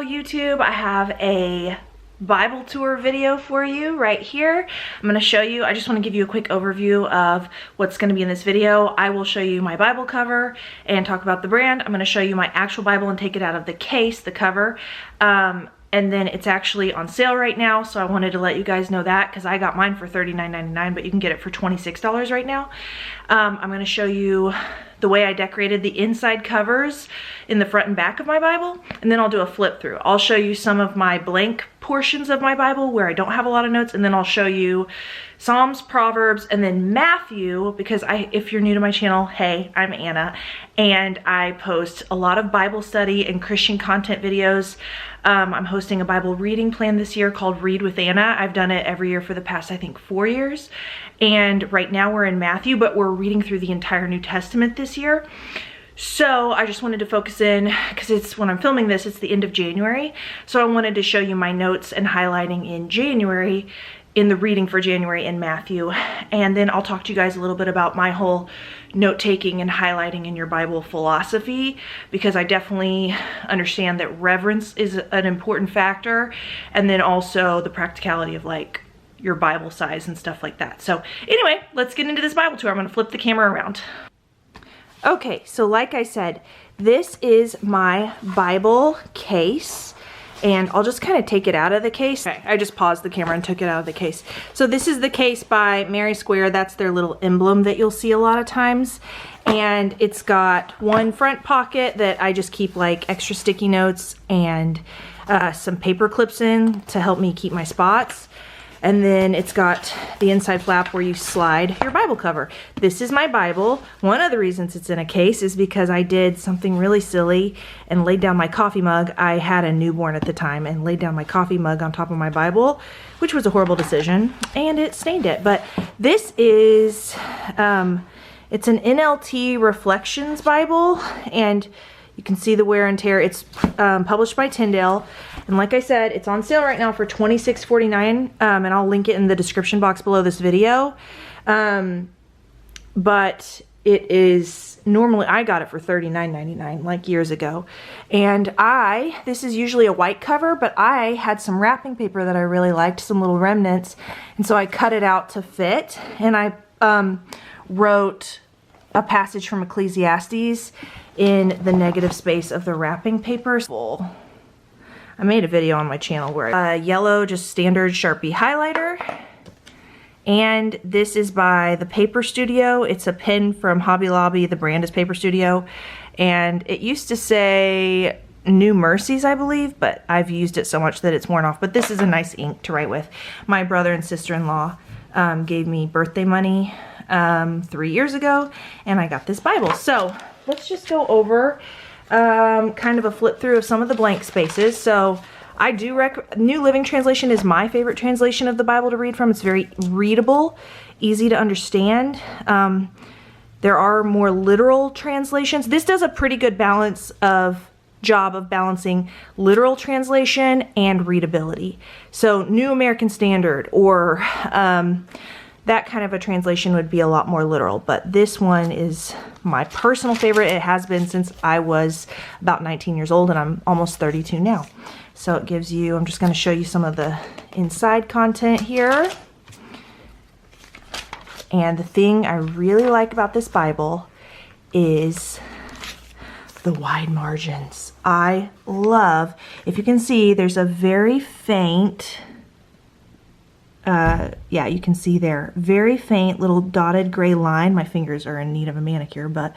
YouTube, I have a Bible tour video for you right here. I'm going to show you, I just want to give you a quick overview of what's going to be in this video. I will show you my Bible cover and talk about the brand. I'm going to show you my actual Bible and take it out of the case, the cover. And then it's actually on sale right now, so I wanted to let you guys know that because I got mine for $39.99, but you can get it for $26 right now. I'm going to show you the way I decorated the inside covers in the front and back of my Bible, and then I'll do a flip through. I'll show you some of my blank portions of my Bible where I don't have a lot of notes, and then I'll show you Psalms, Proverbs, and then Matthew, because if you're new to my channel, hey, I'm Anna, and I post a lot of Bible study and Christian content videos. I'm hosting a Bible reading plan this year called Read with Anna. I've done it every year for the past, I think, 4 years. And right now we're in Matthew, but we're reading through the entire New Testament this year. So I just wanted to focus in, because it's when I'm filming this, it's the end of January. So I wanted to show you my notes and highlighting in January, in the reading for January in Matthew. And then I'll talk to you guys a little bit about my whole note-taking and highlighting in your Bible philosophy, because I definitely understand that reverence is an important factor, and then also the practicality of like your Bible size and stuff like that. So anyway, let's get into this Bible tour. I'm going to flip the camera around. Okay, so like I said, this is my Bible case. And I'll just kind of take it out of the case. Okay, I just paused the camera and took it out of the case. So this is the case by Mary Square. That's their little emblem that you'll see a lot of times. And it's got one front pocket that I just keep like extra sticky notes and some paper clips in to help me keep my spots. And then it's got the inside flap where you slide your Bible cover. This is my Bible. One of the reasons it's in a case is because I did something really silly and laid down my coffee mug. I had a newborn at the time and laid down my coffee mug on top of my Bible, which was a horrible decision, and it stained it. But this is, it's an NLT Reflections Bible, and you can see the wear and tear. It's published by Tyndale. And like I said, it's on sale right now for $26.49. And I'll link it in the description box below this video. But it is, normally I got it for $39.99 like years ago. And this is usually a white cover, but I had some wrapping paper that I really liked, some little remnants. And so I cut it out to fit. And I wrote a passage from Ecclesiastes in the negative space of the wrapping paper. I made a video on my channel where yellow, just standard Sharpie highlighter. And this is by the Paper Studio. It's a pen from Hobby Lobby. The brand is Paper Studio. And it used to say New Mercies, I believe, but I've used it so much that it's worn off. But this is a nice ink to write with. My brother and sister-in-law gave me birthday money 3 years ago, and I got this Bible. So let's just go over kind of a flip through of some of the blank spaces. So I do New Living Translation is my favorite translation of the Bible to read from. It's very readable, easy to understand. There are more literal translations. This does a pretty good job of balancing literal translation and readability. So New American Standard or that kind of a translation would be a lot more literal, but this one is my personal favorite. It has been since I was about 19 years old, and I'm almost 32 now. So it gives you, I'm just going to show you some of the inside content here. And the thing I really like about this Bible is the wide margins. I love, if you can see, there's a very faint, yeah, you can see there, very faint little dotted gray line. My fingers are in need of a manicure, but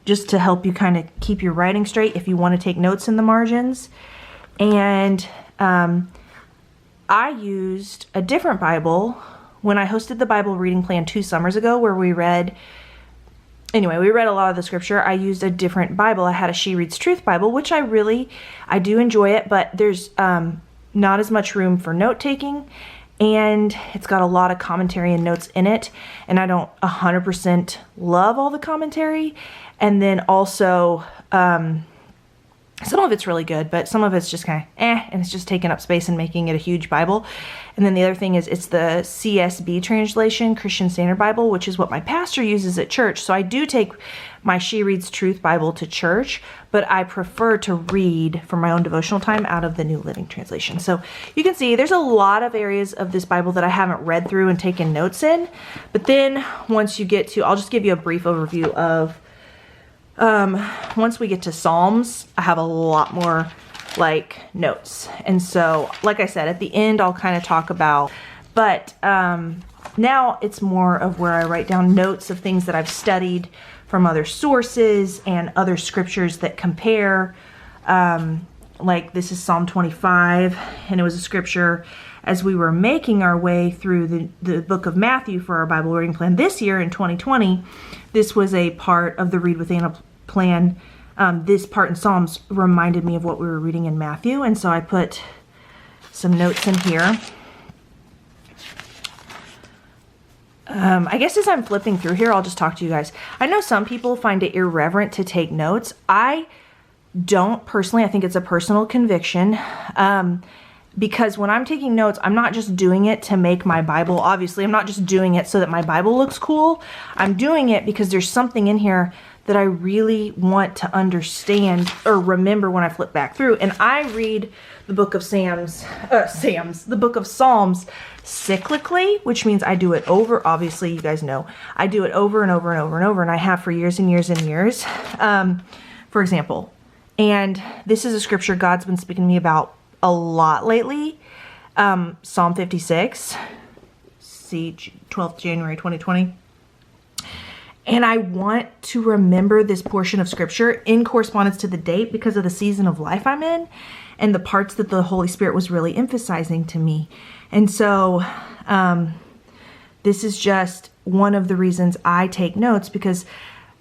just to help you kind of keep your writing straight if you want to take notes in the margins. And I used a different Bible when I hosted the Bible reading plan 2 summers ago, where we read a lot of the scripture. I used a different Bible. I had a She Reads Truth Bible, which I do enjoy it, but there's not as much room for note-taking, and it's got a lot of commentary and notes in it, and I don't 100% love all the commentary. And then also Some of it's really good, but some of it's just kind of and it's just taking up space and making it a huge Bible. And then the other thing is it's the CSB translation, Christian Standard Bible, which is what my pastor uses at church. So I do take my She Reads Truth Bible to church, but I prefer to read for my own devotional time out of the New Living Translation. So you can see there's a lot of areas of this Bible that I haven't read through and taken notes in. But then once you get to, I'll just give you a brief overview of once we get to Psalms, I have a lot more like notes. And so, like I said, at the end, I'll kind of talk about, but now it's more of where I write down notes of things that I've studied from other sources and other scriptures that compare. Like this is Psalm 25, and it was a scripture as we were making our way through the book of Matthew for our Bible reading plan this year in 2020. This was a part of the Read with Anna plan. This part in Psalms reminded me of what we were reading in Matthew, and so I put some notes in here. I guess as I'm flipping through here, I'll just talk to you guys. I know some people find it irreverent to take notes. I don't personally. I think it's a personal conviction. Because when I'm taking notes, I'm not just doing it to make my Bible, obviously, I'm not just doing it so that my Bible looks cool. I'm doing it because there's something in here that I really want to understand or remember when I flip back through. And I read the book of the book of Psalms cyclically, which means I do it over. Obviously, you guys know, I do it over and over and over and over, and I have for years and years and years. For example, and this is a scripture God's been speaking to me about a lot lately. Psalm 56, see 12th January 2020. And I want to remember this portion of scripture in correspondence to the date because of the season of life I'm in and the parts that the Holy Spirit was really emphasizing to me. And so this is just one of the reasons I take notes, because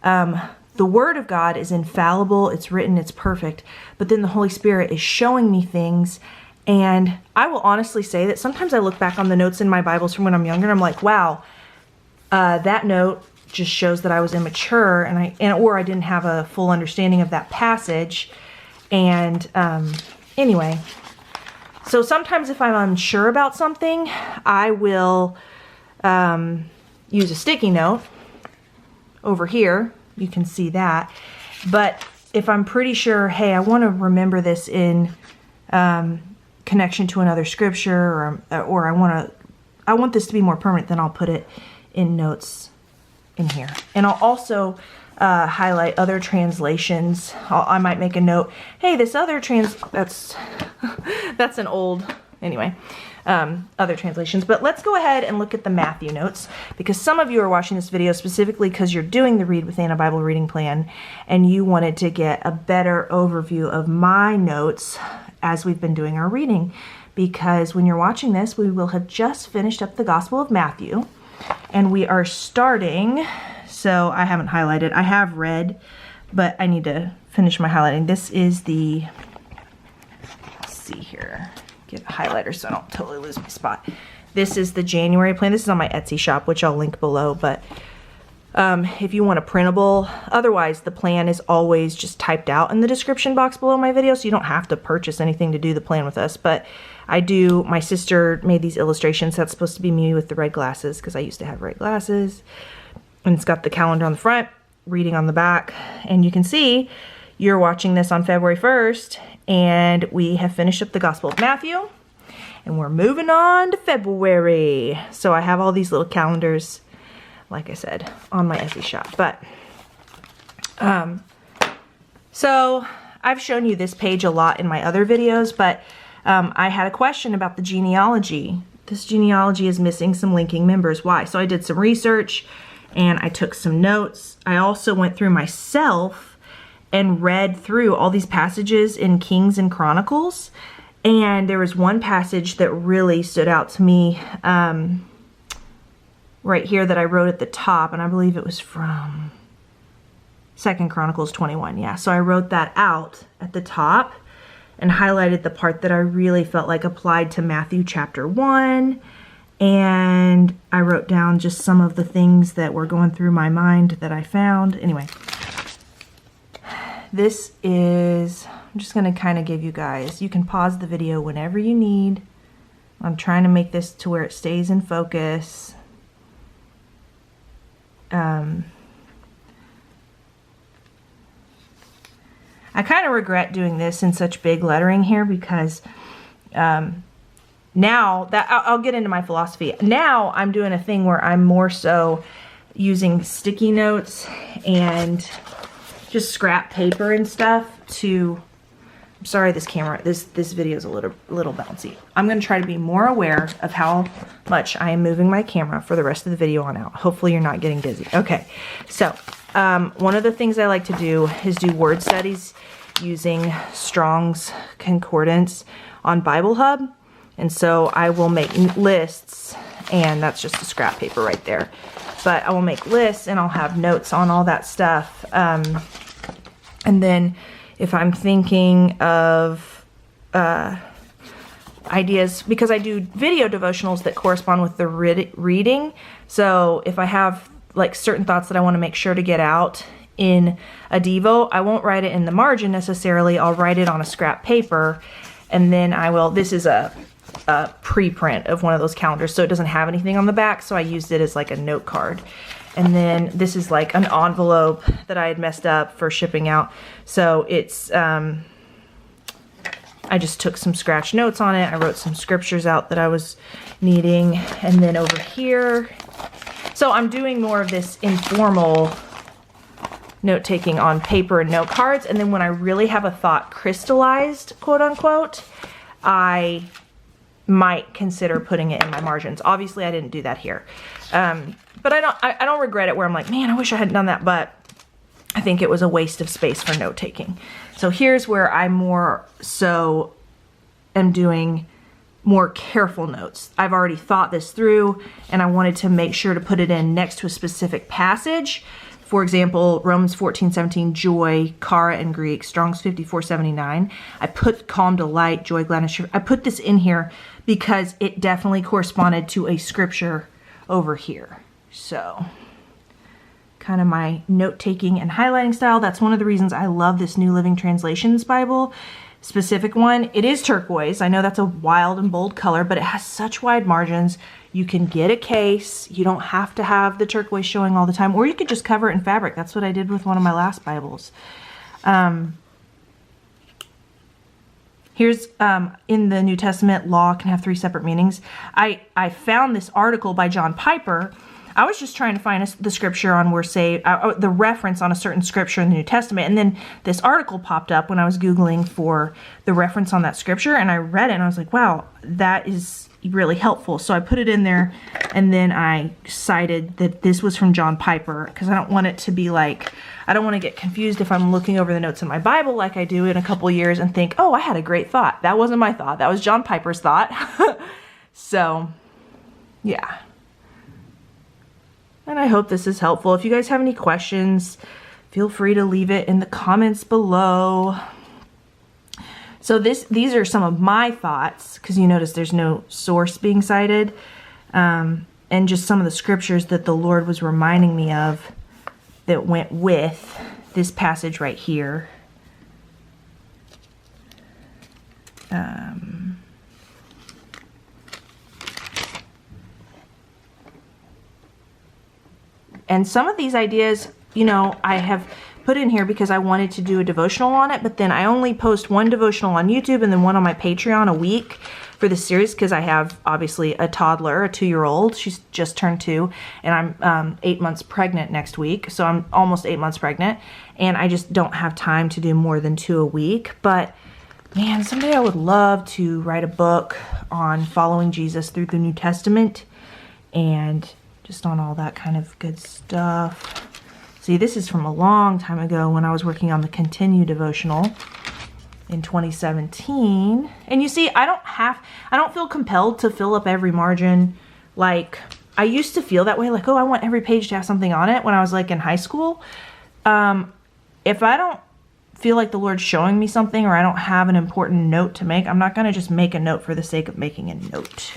the Word of God is infallible, it's written, it's perfect, but then the Holy Spirit is showing me things. And I will honestly say that sometimes I look back on the notes in my Bibles from when I'm younger and I'm like, wow, that note just shows that I was immature or I didn't have a full understanding of that passage. And anyway, so sometimes if I'm unsure about something, I will use a sticky note over here. You can see that. But if I'm pretty sure, hey, I want to remember this in connection to another scripture, or I want this to be more permanent, then I'll put it in notes in here. And I'll also highlight other translations. I might make a note, hey, this other that's an old, anyway, other translations. But let's go ahead and look at the Matthew notes, because some of you are watching this video specifically because you're doing the Read with Anna Bible reading plan and you wanted to get a better overview of my notes as we've been doing our reading. Because when you're watching this, we will have just finished up the Gospel of Matthew, and we are starting, so I haven't highlighted. I have read, but I need to finish my highlighting. This is the, let's see here, get a highlighter so I don't totally lose my spot. This is the January plan. This is on my Etsy shop, which I'll link below, but if you want a printable, otherwise the plan is always just typed out in the description box below my video, so you don't have to purchase anything to do the plan with us. But my sister made these illustrations. That's supposed to be me with the red glasses, because I used to have red glasses. And it's got the calendar on the front, reading on the back. And you can see you're watching this on February 1st, and we have finished up the Gospel of Matthew, and we're moving on to February. So I have all these little calendars, like I said, on my Etsy shop. But so I've shown you this page a lot in my other videos, but I had a question about the genealogy. This genealogy is missing some linking members. Why? So I did some research and I took some notes. I also went through myself and read through all these passages in Kings and Chronicles. And there was one passage that really stood out to me right here that I wrote at the top, and I believe it was from 2 Chronicles 21. Yeah, so I wrote that out at the top and highlighted the part that I really felt like applied to Matthew chapter 1. And I wrote down just some of the things that were going through my mind that I found. Anyway, this is I'm just going to kind of give you guys, you can pause the video whenever you need. I'm trying to make this to where it stays in focus. I kind of regret doing this in such big lettering here because now that I'll get into my philosophy. Now I'm doing a thing where I'm more so using sticky notes and just scrap paper and stuff to, I'm sorry this camera, this video is a little bouncy. I'm going to try to be more aware of how much I am moving my camera for the rest of the video on out. Hopefully you're not getting dizzy. Okay, so one of the things I like to do is do word studies using Strong's Concordance on Bible Hub. And so I will make lists, and that's just a scrap paper right there. But I will make lists and I'll have notes on all that stuff. And then if I'm thinking of ideas, because I do video devotionals that correspond with the reading. So if I have like certain thoughts that I want to make sure to get out in a Devo, I won't write it in the margin necessarily. I'll write it on a scrap paper, and then I will, this is a preprint of one of those calendars, so it doesn't have anything on the back, so I used it as like a note card. And then this is like an envelope that I had messed up for shipping out, so it's I just took some scratch notes on it. I wrote some scriptures out that I was needing. And then over here, so I'm doing more of this informal note taking on paper and note cards, and then when I really have a thought crystallized, quote unquote, I might consider putting it in my margins. Obviously I didn't do that here, but I don't regret it where I'm like, man, I wish I hadn't done that, but I think it was a waste of space for note taking. So here's where I more so am doing more careful notes. I've already thought this through, and I wanted to make sure to put it in next to a specific passage. For example, Romans 14:17, joy, chara in Greek, Strong's 54:79. I put calm delight, joy, gladness. I put this in here because it definitely corresponded to a scripture over here. So kind of my note-taking and highlighting style. That's one of the reasons I love this New Living Translations Bible. Specific one. It is turquoise. I know that's a wild and bold color, but it has such wide margins. You can get a case. You don't have to have the turquoise showing all the time, or you could just cover it in fabric. That's what I did with one of my last Bibles. Here's in the New Testament, law can have 3 separate meanings. I found this article by John Piper. I was just trying to find the scripture on where say the reference on a certain scripture in the New Testament, and then this article popped up when I was Googling for the reference on that scripture, and I read it and I was like, wow, that is really helpful. So I put it in there, and then I cited that this was from John Piper, because I don't want it to be like, I don't want to get confused if I'm looking over the notes in my Bible like I do in a couple years and think, oh, I had a great thought. That wasn't my thought. That was John Piper's thought. So yeah. And I hope this is helpful. If you guys have any questions, feel free to leave it in the comments below. So these are some of my thoughts, because you notice there's no source being cited, and just some of the scriptures that the Lord was reminding me of that went with this passage right here. And some of these ideas, you know, I have put in here because I wanted to do a devotional on it, but then I only post one devotional on YouTube and then one on my Patreon a week for the series, because I have obviously a toddler, a 2-year-old. She's just turned 2, and I'm 8 months pregnant next week, so I'm almost 8 months pregnant, and I just don't have time to do more than 2 a week. But man, someday I would love to write a book on following Jesus through the New Testament and just on all that kind of good stuff. See, this is from a long time ago when I was working on the Continue devotional in 2017. And you see, I don't feel compelled to fill up every margin. Like, I used to feel that way, like, oh, I want every page to have something on it when I was like in high school. If I don't feel like the Lord's showing me something, or I don't have an important note to make, I'm not going to just make a note for the sake of making a note.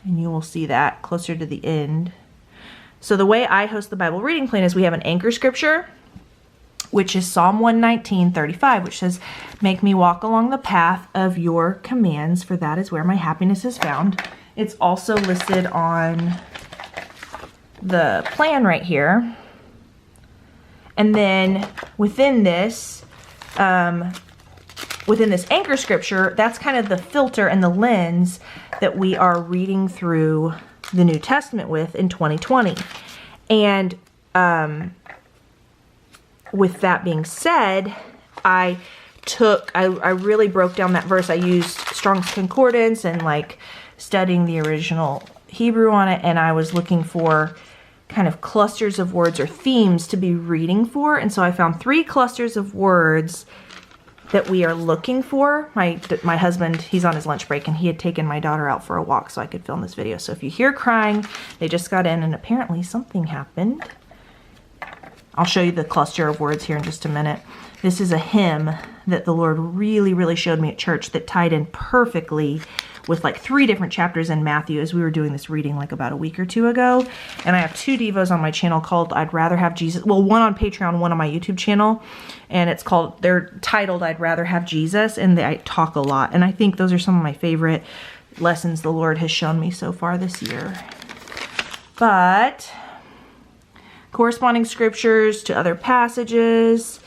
And you will see that closer to the end. So the way I host the Bible reading plan is we have an anchor scripture, which is Psalm 119:35, which says, "Make me walk along the path of your commands, for that is where my happiness is found." It's also listed on the plan right here. And then within this anchor scripture, that's kind of the filter and the lens that we are reading through the New Testament with in 2020. And with that being said, I really broke down that verse. I used Strong's Concordance and like studying the original Hebrew on it, and I was looking for kind of clusters of words or themes to be reading for. And so I found 3 clusters of words that we are looking for. My husband, he's on his lunch break, and he had taken my daughter out for a walk so I could film this video. So if you hear crying, they just got in and apparently something happened. I'll show you the cluster of words here in just a minute. This is a hymn that the Lord really, really showed me at church that tied in perfectly with like 3 different chapters in Matthew as we were doing this reading like about a week or 2 ago. And I have 2 devos on my channel called I'd Rather Have Jesus. Well, one on Patreon, one on my YouTube channel. And they're titled I'd Rather Have Jesus, and I talk a lot. And I think those are some of my favorite lessons the Lord has shown me so far this year. But corresponding scriptures to other passages.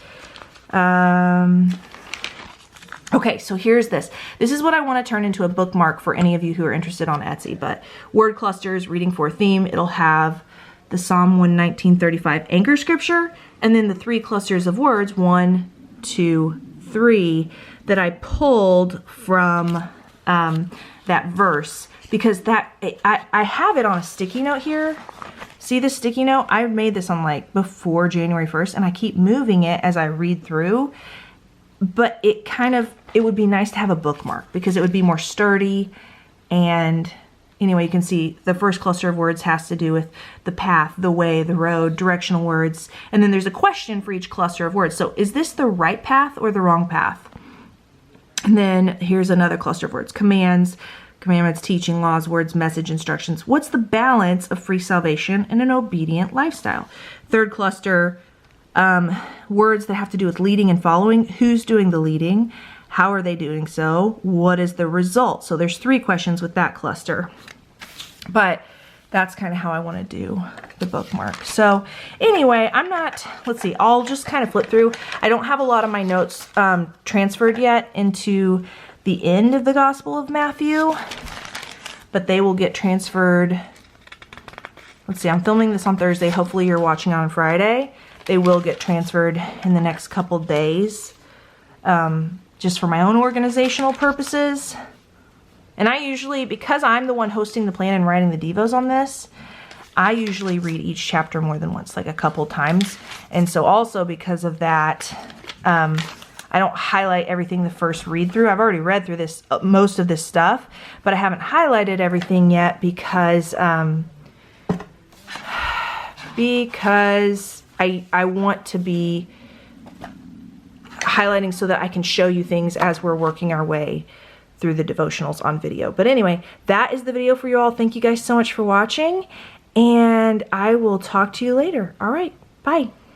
Okay, so here's this. This is what I want to turn into a bookmark for any of you who are interested on Etsy. But word clusters, reading for a theme. It'll have the Psalm 119:35 anchor scripture, and then the 3 clusters of words, 1, 2, 3, that I pulled from that verse, because I have it on a sticky note here. See the sticky note? I made this on like before January 1st, and I keep moving it as I read through. But it would be nice to have a bookmark because it would be more sturdy. And anyway, you can see the first cluster of words has to do with the path, the way, the road, directional words. And then there's a question for each cluster of words. So is this the right path or the wrong path? And then here's another cluster of words: commands, commandments, teaching, laws, words, message, instructions. What's the balance of free salvation and an obedient lifestyle? Third cluster, words that have to do with leading and following. Who's doing the leading? How are they doing so? What is the result? So there's 3 questions with that cluster. But that's kind of how I want to do the bookmark. So anyway, let's see, I'll just kind of flip through. I don't have a lot of my notes transferred yet into the end of the Gospel of Matthew, but they will get transferred. Let's see, I'm filming this on Thursday. Hopefully you're watching on Friday. They will get transferred in the next couple days, just for my own organizational purposes. And I usually, because I'm the one hosting the plan and writing the devos on this, I usually read each chapter more than once, like a couple times. And so also because of that, I don't highlight everything the first read through. I've already read through this, most of this stuff, but I haven't highlighted everything yet because I want to be highlighting so that I can show you things as we're working our way through the devotionals on video. But anyway, that is the video for you all. Thank you guys so much for watching, and I will talk to you later. All right, bye.